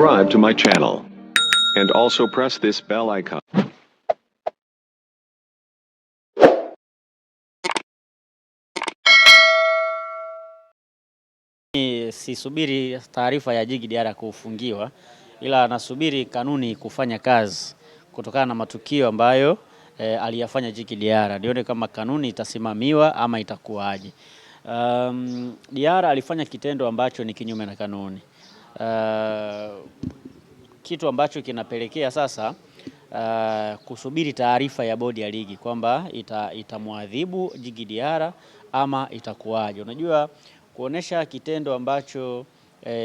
subscribe to my channel and also press this bell icon. Sisubiri taarifa ya Djigui Diarra kufungiwa, ila nasubiri kanuni kufanya kazi kutokana na matukio ambayo aliyafanya Djigui Diarra, nione kama kanuni itasimamiwa ama itakuwaje. Diarra alifanya kitendo ambacho ni kinyume na kanuni, kitu ambacho kinapelekea sasa kusubiri taarifa ya bodi ya ligi kwamba itamwadhibu Djigui Diarra ama itakuwaje. Unajua, kuonesha kitendo ambacho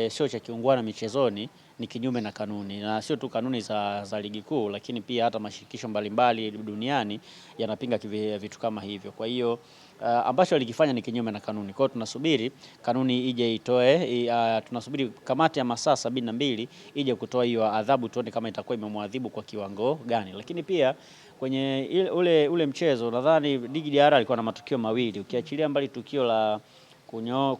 sio cha kiungwana michezoni ni kinyume na kanuni, na sio tu kanuni za ligi kuu, lakini pia hata mashirikisho mbalimbali duniani yanapinga vitu kama hivyo. Kwa hiyo ambacho alikifanya ni kinyume na kanuni. Kwa hiyo tunasubiri kanuni ije itoe, tunasubiri kamati ya masaa 72 ije kutoa hiyo adhabu, tuone kama itakuwa imemwadhibu kwa kiwango gani. Lakini pia kwenye ule mchezo nadhani Djigui Diarra alikuwa na matukio mawili, ukiachilia mbali tukio la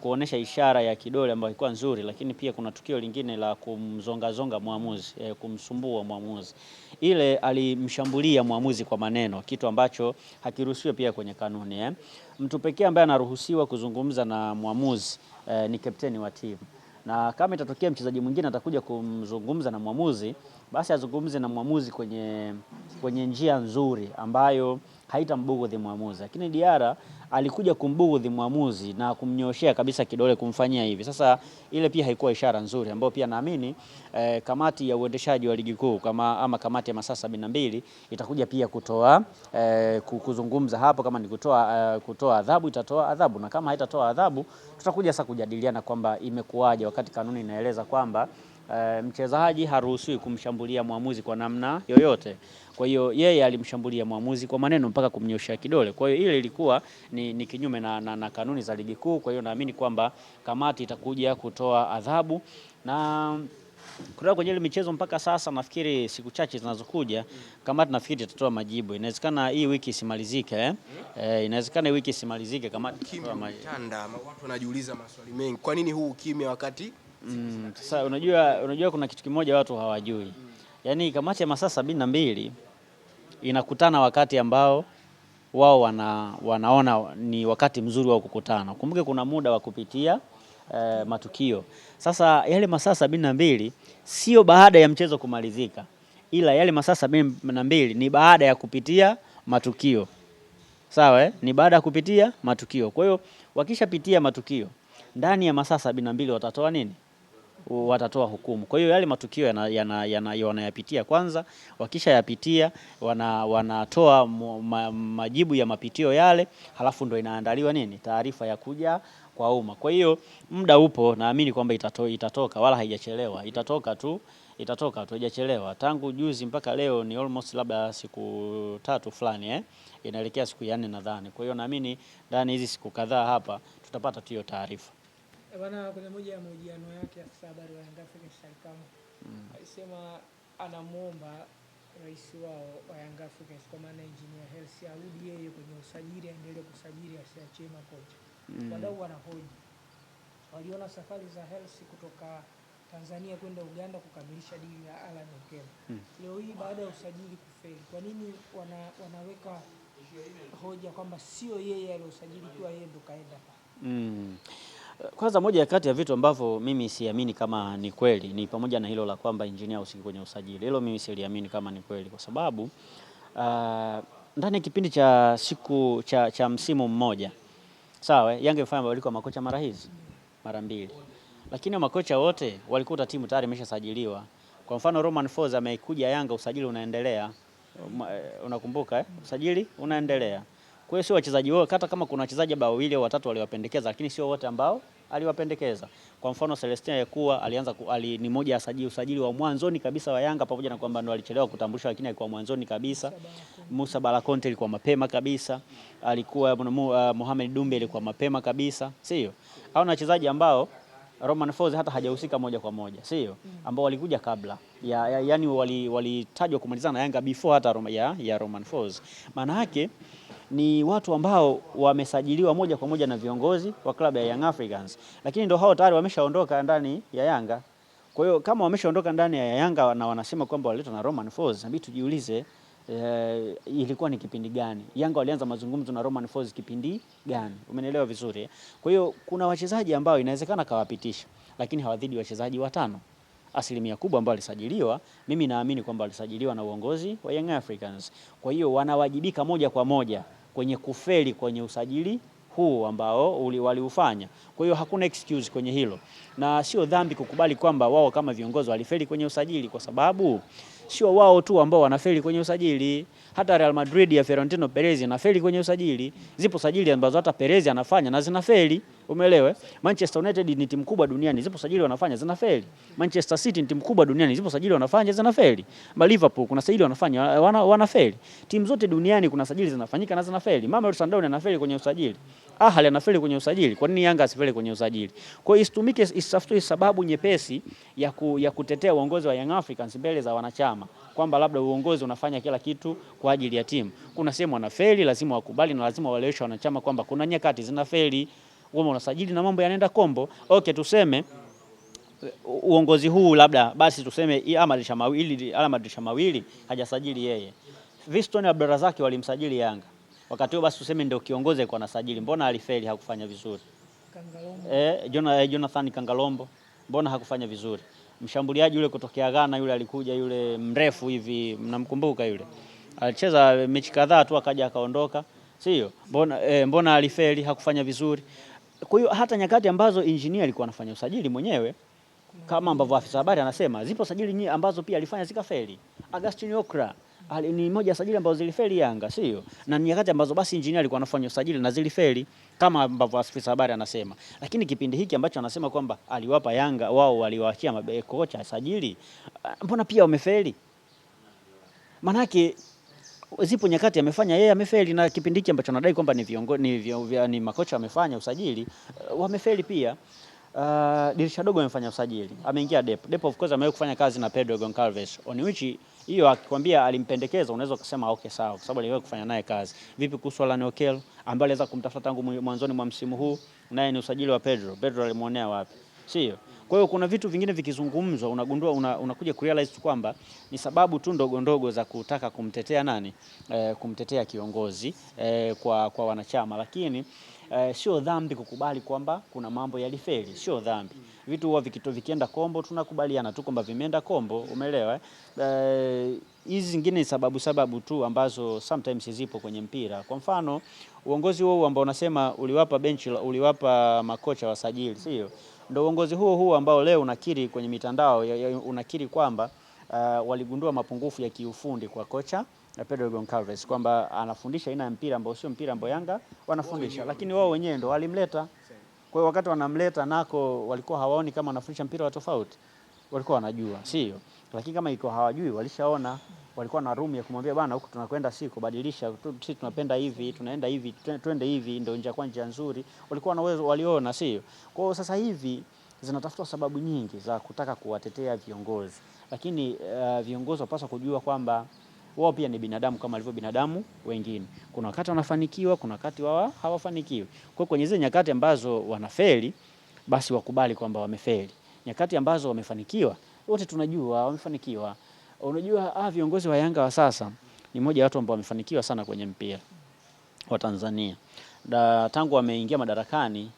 kuonesha ishara ya kidole ambayo ilikuwa nzuri, lakini pia kuna tukio lingine la kumzongazonga muamuzi, kumsumbua muamuzi. Ile alimshambulia muamuzi kwa maneno, kitu ambacho hakiruhusiwi pia kwenye kanuni. Mtu pekee ambaye anaruhusiwa kuzungumza na muamuzi ni kapteni wa timu, na kama itatokea mchezaji mwingine atakuja kumzungumza na muamuzi, basi azungumze na muamuzi kwenye njia nzuri ambayo haitambughudhi muamuzi. Lakini Diarra alikuja kumbughudhi muamuzi na kumnyoshea kabisa kidole, kumfanyia hivi. Sasa ile pia haikuwa ishara nzuri, ambayo pia naamini kamati ya uendeshaji wa ligi kuu ama kamati ya masaa 72 itakuja pia kutoa kuzungumza hapo, kama ni kutoa adhabu itatoa adhabu, na kama haitatoa adhabu tutakuja sasa kujadiliana kwamba imekuwaje, wakati kanuni inaeleza kwamba mchezaji haruhusiwi kumshambulia muamuzi kwa namna yoyote. Kwa hiyo yeye alimshambulia muamuzi kwa maneno mpaka kumnyoshia kidole. Kwa hiyo ile ilikuwa ni kinyume na kanuni za ligi kuu. Kwa hiyo naamini kwamba kamati itakuja kutoa adhabu, na kutoka kwenye ile michezo mpaka sasa nafikiri siku chache zinazokuja kamati nafikiri itatoa majibu. Inawezekana hii wiki isimalizike inawezekana hii wiki isimalizike kamati watu wanajiuliza maswali mengi. Kwa nini huu ukimya wakati sasa unajua kuna kitu kimoja watu hawajui. Yaani kamati ya masaa 72 inakutana wakati ambao wao wanaona ni wakati mzuri wa kukutana. Kumbuke kuna muda wa kupitia matukio. Sasa yale masaa 72 sio baada ya mchezo kumalizika, ila yale masaa 72 ni baada ya kupitia matukio. Sawa, ni baada ya kupitia matukio. Kwa hiyo wakishapitia matukio ndani ya masaa 72 watatoa nini? Watatoa hukumu. Kwa hiyo yale matukio wanayapitia kwanza, wakisha yapitia wanatoa majibu ya mapitio yale, halafu ndo inaandaliwa nini? Taarifa ya kuja kwa umma. Kwa hiyo muda upo, naamini kwamba itatoka, wala haijachelewa. Itatoka tu, haijachelewa. Tangu juzi mpaka leo ni almost labda siku 3 fulani inaelekea siku ya 4 nadhani. Kwa hiyo naamini ndani hizi siku kadhaa hapa tutapata hiyo taarifa. Bwana, kwenye moja ya mahojiano yake afisa habari wa Young Africans Sharikamo alisema anamuomba rais wao wa Young Africans kwa maana Engineer Hersi arudi yeye kwenye usajili, aendelee kusajili, asiachie makocha. Wadau wanahoji, waliona safari za Hersi kutoka Tanzania kwenda Uganda kukamilisha dili ya Alan Okello. Leo hii baada ya usajili kufeli, kwa nini wanaweka hoja kwamba sio yeye aliyosajili, kwa yeye ndo kaenda? Kwanza moja ya kati ya vitu ambavyo mimi siamini kama ni kweli ni pamoja na hilo la kwamba engineer usiki kwenye usajili. Hilo mimi siliamini kama ni kweli, kwa sababu ndani ya kipindi cha siku cha msimu mmoja, sawa, Yanga imefanya mabadiliko ya makocha mara mbili. Lakini makocha wote walikuta timu tayari imeshasajiliwa. Kwa mfano Romain Folz amekuja Yanga, usajili unaendelea. Unakumbuka usajili unaendelea. Kwa hiyo sio wachezaji wote, hata kama kuna wachezaji wawili au watatu waliwapendekeza, lakini sio wote ambao aliwapendekeza. Kwa mfano Celestin Yekua ni moja ya usajili wa mwanzoni kabisa wa Yanga, pamoja na kwamba ndo alichelewa kutambulishwa, lakini alikuwa mwanzoni kabisa. Musa Balakonte alikuwa mapema kabisa, alikuwa Mohamed Dumbe alikuwa mapema kabisa, sio? Hao na wachezaji ambao Romain Folz hata hajahusika moja kwa moja, sio? Ambao walikuja kabla yani walitajwa kumalizana na Yanga before hata ya Romain Folz. Maana yake ni watu ambao wamesajiliwa moja kwa moja na viongozi wa klabu ya Young Africans, lakini ndio hao tayari wameshaondoka ndani ya Yanga. Kwa hiyo kama wameshaondoka ndani ya Yanga na wanasema kwamba waletwa na Romain Folz, inabidi tujiulize ilikuwa ni kipindi gani? Yanga walianza mazungumzo na Romain Folz kipindi gani? Umenielewa vizuri? Kwa hiyo kuna wachezaji ambao inawezekana kawapitisha, lakini hawadhidi wachezaji watano. Asilimia kubwa ambao walisajiliwa, mimi naamini kwamba walisajiliwa na uongozi wa Young Africans. Kwa hiyo wanawajibika moja kwa moja kwenye kufeli kwenye usajili huu ambao waliufanya. Kwa hiyo hakuna excuse kwenye hilo, na sio dhambi kukubali kwamba wao kama viongozi walifeli kwenye usajili, kwa sababu sio wao tu ambao wanafeli kwenye usajili. Hata Real Madrid ya Florentino Perez inafeli kwenye usajili. Zipo sajili ambazo hata Perez anafanya na zinafeli. Umeelewa? Manchester United ni timu kubwa duniani, zipo sajili wanafanya zinafeli. Manchester City ni timu kubwa duniani, zipo sajili wanafanya zinafeli. Liverpool kuna sajili wanafanya wanafeli. Timu zote duniani kuna sajili zinafanyika na zinafeli. Mamelodi Sundowns anafeli kwenye usajili. Ahly anafeli kwenye usajili. Kwa nini Yanga asifeli kwenye usajili? Kwa hiyo isitumike, isitafutwe sababu nyepesi ya kutetea uongozi wa Young Africans mbele za wanachama, kwamba labda uongozi unafanya kila kitu kwa ajili ya timu. Kuna sehemu wanafeli, lazima wakubali na lazima waeleweshe wanachama kwamba kuna nyakati zinafeli. Wewe unasajili na mambo yanaenda kombo. Okay, tuseme uongozi huu labda basi tuseme Ahmad Shamawili hajasajili yeye. Fiston Abdulrazak walimsajili Yanga. Wakati huo basi tuseme ndio kiongozi alikuwa anasajili. Mbona alifeli, hakufanya vizuri? Jonathan Kangalombo mbona hakufanya vizuri? Mshambuliaji yule kutokea Ghana yule alikuja yule mrefu hivi, mnamkumbuka yule? Alicheza mechi kadhaa tu akaja akaondoka. Sio? Mbona alifeli, hakufanya vizuri? Kwa hiyo hata nyakati ambazo engineer alikuwa anafanya usajili mwenyewe, kama ambavyo afisa habari anasema, zipo sajili nyingi ambazo pia alifanya zikafeli. Augustine Okra ni moja ya sajili ambazo zilifeli Yanga, sio? Na nyakati ambazo basi engineer alikuwa anafanya usajili na zilifeli, kama ambavyo afisa habari anasema. Lakini kipindi hiki ambacho anasema kwamba aliwapa Yanga, wao waliwaachia kocha sajili, mbona pia wamefeli? Manake zipo nyakati amefanya yeye amefeli, na kipindi hiki ambacho anadai kwamba ni makocha wamefanya usajili wamefeli pia. Dirisha dogo amefanya usajili, ameingia Dep of course amewahi kufanya kazi na Pedro Goncalves, on which hiyo akikwambia alimpendekeza unaweza kusema okay sawa, kwa sababu aliwahi kufanya naye kazi. Vipi kuhusu Alan Okello ambaye aliweza kumtafuta tangu mwanzoni mwa msimu huu, naye ni usajili wa Pedro alimuonea wapi? Sio? Kwa hiyo kuna vitu vingine vikizungumzwa unagundua unakuja kurealize kwamba ni sababu tu ndogo ndogo za kutaka kumtetea nani? Kumtetea kiongozi kwa wanachama, lakini sio dhambi kukubali kwamba kuna mambo yalifeli, sio dhambi. Vitu huwa vikienda kombo tunakubaliana tu kwamba vimeenda kombo, umeelewa? Hizi zingine ni sababu tu ambazo sometimes zipo kwenye mpira. Kwa mfano, uongozi huo ambao unasema uliwapa makocha wasajili, sio? Ndio uongozi huo ambao leo unakiri kwenye mitandao unakiri kwamba waligundua mapungufu ya kiufundi kwa kocha Pedro Goncalves, kwamba anafundisha aina ya mpira ambao sio mpira ambao Yanga wanafundisha, lakini wao wenyewe ndo walimleta. Kwa hiyo wakati wanamleta nako walikuwa hawaoni kama anafundisha mpira wa tofauti, walikuwa wanajua, sio? Lakini kama iko hawajui, walishaona, walikuwa na room ya kumwambia bwana, huku tunakwenda si kubadilisha, sisi tunapenda hivi, tunaenda hivi, twende hivi, ndio njia nzuri. Walikuwa na uwezo, waliona, sio? Kwa hiyo sasa hivi zinatafutwa sababu nyingi za kutaka kuwatetea viongozi, lakini viongozi wapaswa kujua kwamba wao pia ni binadamu kama alivyo binadamu wengine. Kuna wakati wanafanikiwa, kuna wakati wao hawafanikiwi. Kwa hiyo kwenye zile nyakati ambazo wanafeli, basi wakubali kwamba wamefeli. Nyakati ambazo wamefanikiwa, wote tunajua wamefanikiwa. Unajua viongozi wa Yanga wa sasa ni mmoja wa watu ambao wamefanikiwa sana kwenye mpira wa Tanzania. Tangu wameingia madarakani,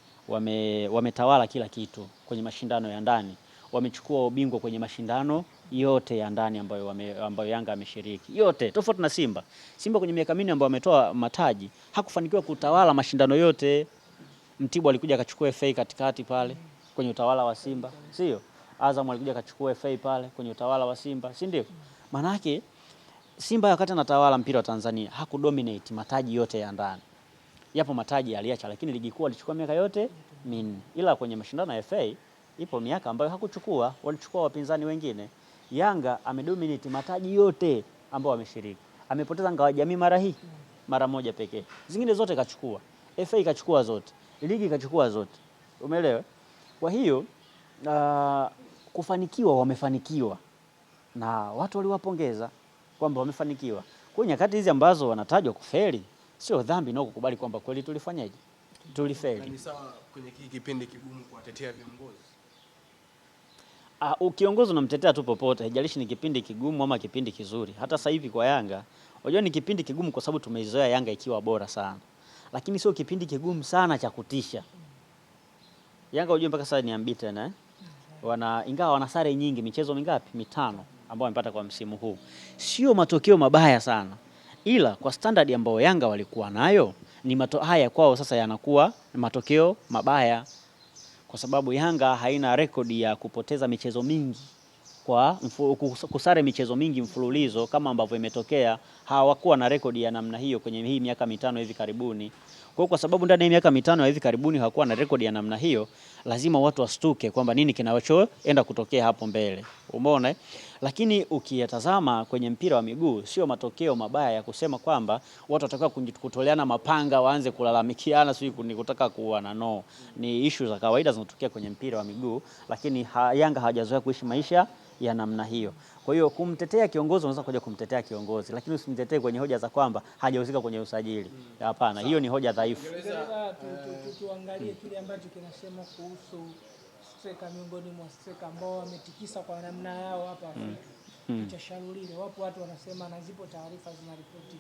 wametawala kila kitu kwenye mashindano ya ndani. Wamechukua ubingwa kwenye mashindano yote ya ndani ambayo Yanga ameshiriki. Yote, tofauti na Simba. Simba kwenye miaka minne ambayo ametoa mataji, hakufanikiwa kutawala mashindano yote. Mtibwa alikuja akachukua FA katikati pale kwenye utawala wa Simba, sio? Azam alikuja akachukua FA pale kwenye utawala wa Simba, si ndio? Maana yake Simba wakati anatawala mpira wa Tanzania hakudominate mataji yote ya ndani. Yapo mataji aliacha, lakini ligi kuu alichukua miaka yote minne. Ila kwenye mashindano ya FA ipo miaka ambayo hakuchukua, walichukua wapinzani wengine. Yanga amedominate mataji yote ambao ameshiriki. Amepoteza ngao ya jamii mara moja pekee. Zingine zote kachukua. FA kachukua zote. Ligi kachukua zote. Umeelewa? Kwa hiyo kufanikiwa wamefanikiwa. Na watu waliwapongeza kwamba wamefanikiwa. Kwa nyakati hizi ambazo wanatajwa kufeli, sio dhambi nao kukubali kwamba kweli tulifanyaje? Tulifeli. Ni sawa kwenye kipindi kigumu kuwatetea viongozi. Ukiongozi unamtetea tu popote, haijalishi ni kipindi kigumu ama kipindi kizuri. Hata sasa hivi kwa Yanga, unajua ni kipindi kigumu kwa sababu tumeizoea Yanga ikiwa bora sana. Lakini sio kipindi kigumu sana cha kutisha. Yanga unajua mpaka sasa ni unbeaten ingawa wana sare nyingi, michezo mingapi? 5 ambao wamepata kwa msimu huu. Sio matokeo mabaya sana. Ila kwa standard ambayo Yanga walikuwa nayo, haya kwao sasa yanakuwa matokeo mabaya. Kwa sababu Yanga haina rekodi ya kupoteza michezo mingi kusare michezo mingi mfululizo kama ambavyo imetokea. Hawakuwa na rekodi ya namna hiyo kwenye hii miaka 5 hivi karibuni. Kwa sababu ndani ya miaka 5 hivi karibuni hawakuwa na rekodi ya namna hiyo, lazima watu wastuke kwamba nini kinachoenda kutokea hapo mbele. Umeona? Lakini ukiyatazama kwenye mpira wa miguu sio matokeo mabaya ya kusema kwamba watu watakuwa kutoleana mapanga waanze kulalamikiana sio kutaka kuuana. No, ni issue za kawaida zinatokea kwenye mpira wa miguu, lakini Yanga hawajazoea kuishi maisha ya namna hiyo. Kwa hiyo kumtetea kiongozi unaweza kuja kumtetea kiongozi, lakini usimtetee kwenye hoja za kwamba hajahusika kwenye usajili. Hapana, hiyo ni hoja dhaifu. Tuangalie kile ambacho kinasema kuhusu striker, miongoni mwa striker ambao wametikisa kwa namna yao hapa Afrika. Shalulile, wapo watu wanasema na zipo taarifa zinaripoti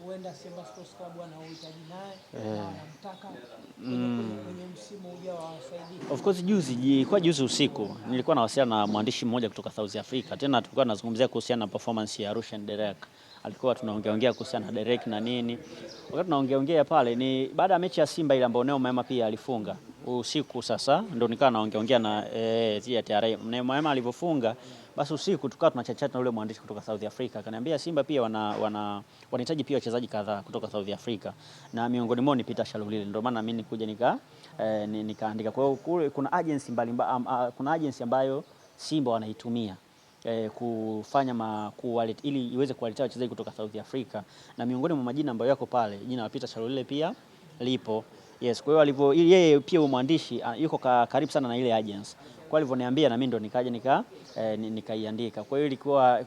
huenda Simba Sports Club wanauhitaji naye na wanamtaka kwenye msimu ujao wasaidie. Of course juzi usiku nilikuwa nawasiliana na mwandishi mmoja kutoka South Africa. Tena tulikuwa tunazungumzia kuhusiana na performance ya Rushan Derek. Alikuwa tunaongea kuhusiana na Derek na nini. Wakati tunaongea pale ni baada ya mechi ya Simba ile ambayo Neo Maema pia alifunga usiku. Sasa ndio nikawa naongea na TRA. Neo Maema alivyofunga, basi usiku tukawa tunachachat na yule mwandishi kutoka South Africa. Akaniambia Simba pia wanahitaji pia wachezaji kadhaa kutoka South Africa, na miongoni mwao ni Peter Shalulile. Ndio maana mimi nikuja nikaandika. Kwa hiyo kuna agency kuna agency ambayo Simba wanaitumia kufanya ili iweze kuwaletea wachezaji kutoka South Africa, na miongoni mwa majina ambayo yako pale jina la Peter Shalulile pia lipo. Yes, kwa hiyo yeye pia mwandishi yuko karibu sana na ile agency. Kwa alivyoniambia na mimi ndo nikaja nikaiandika. Kwa hiyo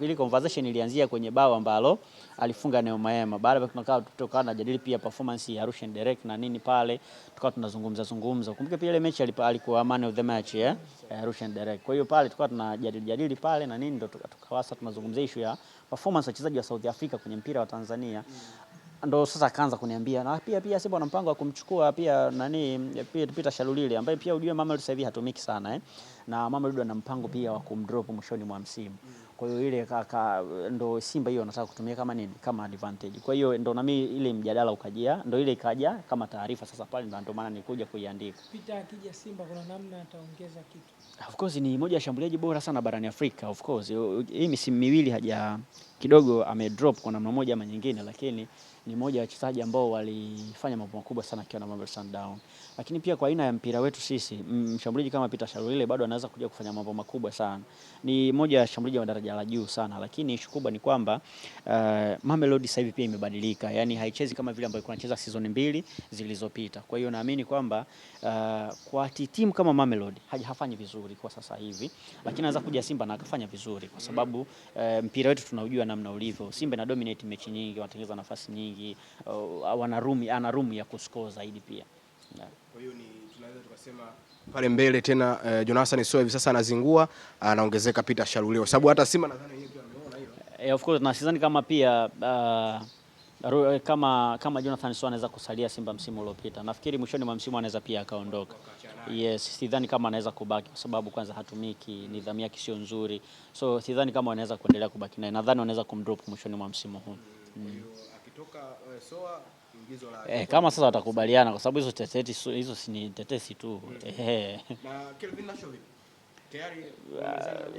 ile conversation ilianzia kwenye bao ambalo alifunga Neo Maema. Baada ya tukawa tunajadili pia performance ya Rushan Derek na nini pale, tukawa tunazungumza. Kumbuke pia ile mechi alikuwa man of the match Rushan Derek. Kwa hiyo pale tukawa tunajadili pale na nini, ndo tukawasa tunazungumzia issue ya performance ya wachezaji wa South Africa kwenye mpira wa Tanzania. Ndo sasa akaanza kuniambia na pia Simba wana mpango wa kumchukua pia Peter Shalulile, ambaye pia ujue Mamelodi sasa hivi hatumiki sana na Mamelodi ana mpango pia wa kumdrop mwishoni mwa msimu. Kwa hiyo ile ndo Simba hiyo anataka kutumia kama advantage. Kwa hiyo ndo nami ile mjadala ndo ile ikaja kama taarifa sasa pale, ndo maana nikuja kuiandika. Peter akija Simba kuna namna ataongeza kitu. Of course ni moja ya shambuliaji bora sana barani Afrika. Of course hii misimu miwili kidogo amedrop kwa namna moja ama nyingine, lakini ni moja ya wachezaji ambao walifanya mambo makubwa sana akiwa na Mamelodi Sundowns. Lakini pia kwa aina ya mpira wetu sisi, mshambuliaji kama Peter Shalulile bado anaweza kuja kufanya mambo makubwa sana. Ni moja ya shambuliaji wa daraja la juu sana, lakini issue kubwa ni kwamba Mamelodi sasa hivi pia imebadilika. Yaani haichezi kama vile ambavyo inacheza season 2 zilizopita. Kwa hiyo naamini kwamba kwa timu kama Mamelodi hafanyi vizuri kwa sasa hivi, lakini anaweza kuja Simba na akafanya vizuri kwa sababu mpira wetu tunaujua namna ulivyo. Simba ina dominate mechi nyingi, wanatengeneza nafasi nyingi, ana room ya kuscore zaidi pia. Kwa hiyo tunaweza tukasema pale mbele tena Jonathan Soa hivi sasa anazingua, anaongezeka Peter Shalulile, kwa sababu hata Simba nadhani yeye pia ameona hiyo. Of course na sidhani kama pia kama Jonathan Soa anaweza kusalia Simba msimu uliopita. Nafikiri mwishoni mwa msimu anaweza pia akaondoka. Yes, sidhani kama anaweza kubaki kwa sababu kwanza hatumiki, nidhamu yake sio nzuri. So sidhani kama wanaweza kuendelea kubaki naye. Nadhani wanaweza kumdrop mwishoni mwa msimu huu. Akitoka Soa ingizo la kama sasa watakubaliana, kwa sababu hizo si ni tetesi tu. Na Kelvin Lasho tayari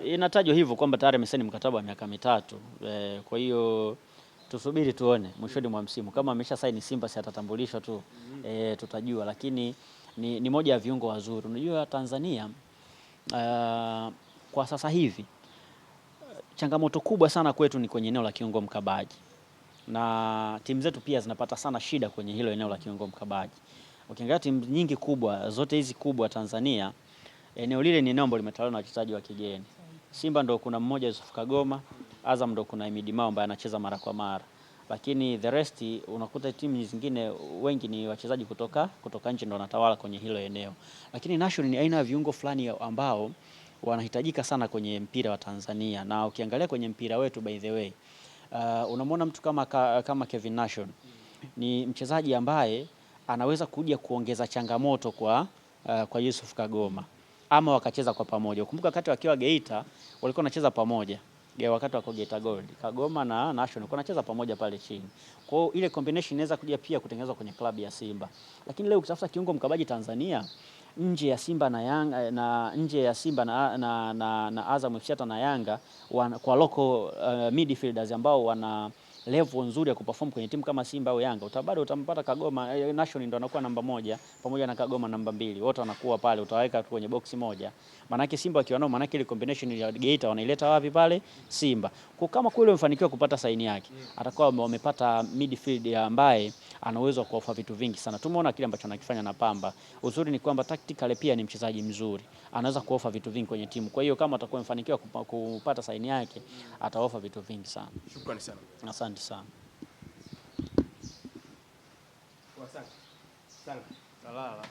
inatajwa hivyo kwamba tayari amesaini mkataba wa miaka 3. Kwa hiyo tusubiri tuone mwishoni mwa msimu kama amesha saini Simba, si atatambulishwa tu tutajua, lakini ni moja ya viungo wazuri. Unajua Tanzania kwa sasa hivi changamoto kubwa sana kwetu ni kwenye eneo la kiungo mkabaji, na timu zetu pia zinapata sana shida kwenye hilo eneo la kiungo mkabaji. Ukiangalia timu nyingi kubwa, zote hizi kubwa Tanzania, eneo lile ni eneo ambalo limetawaliwa na wachezaji wa kigeni. Simba ndo kuna mmoja Yusuf Kagoma, Azam ndo kuna Himidi Mao ambaye anacheza mara kwa mara, lakini the rest unakuta timu zingine wengi ni wachezaji kutoka nje ndo wanatawala kwenye hilo eneo. Lakini National ni aina ya viungo fulani ambao wanahitajika sana kwenye mpira wa Tanzania, na ukiangalia kwenye mpira wetu by the way, unamwona mtu kama Kevin Nation ni mchezaji ambaye anaweza kuja kuongeza changamoto kwa Yusuf Kagoma ama wakacheza kwa pamoja. Ukumbuka wakati wakiwa Geita walikuwa wanacheza pamoja. Wakati wako Geita Gold, Kagoma na Nation walikuwa wanacheza pamoja pale chini. Kwa hiyo ile combination inaweza kuja pia kutengenezwa kwenye klabu ya Simba. Lakini leo ukitafuta kiungo mkabaji Tanzania nje ya Simba na Yanga na nje ya Simba na Azam FC na Yanga kwa local midfielders ambao wana level nzuri ya kuperform kwenye timu kama Simba au Yanga, bado utampata Kagoma. Nation ndo anakuwa namba 1 pamoja na Kagoma namba 2, wote wanakuwa pale, utaweka kwenye boksi moja. Manake Simba wakiwa nao, manake ile combination ya Geita wanaileta wapi pale Simba. Kwa kama kweli wamefanikiwa kupata saini yake, atakuwa wamepata midfield ambaye ana uwezo wa kuofa vitu vingi sana. Tumeona kile ambacho anakifanya na Pamba. Uzuri ni kwamba tactically pia ni mchezaji mzuri, anaweza kuofa vitu vingi kwenye timu. Kwa hiyo kama atakuwa amefanikiwa kupata saini yake, ataofa vitu vingi sana. Shukrani sana. Asante sana. Salala.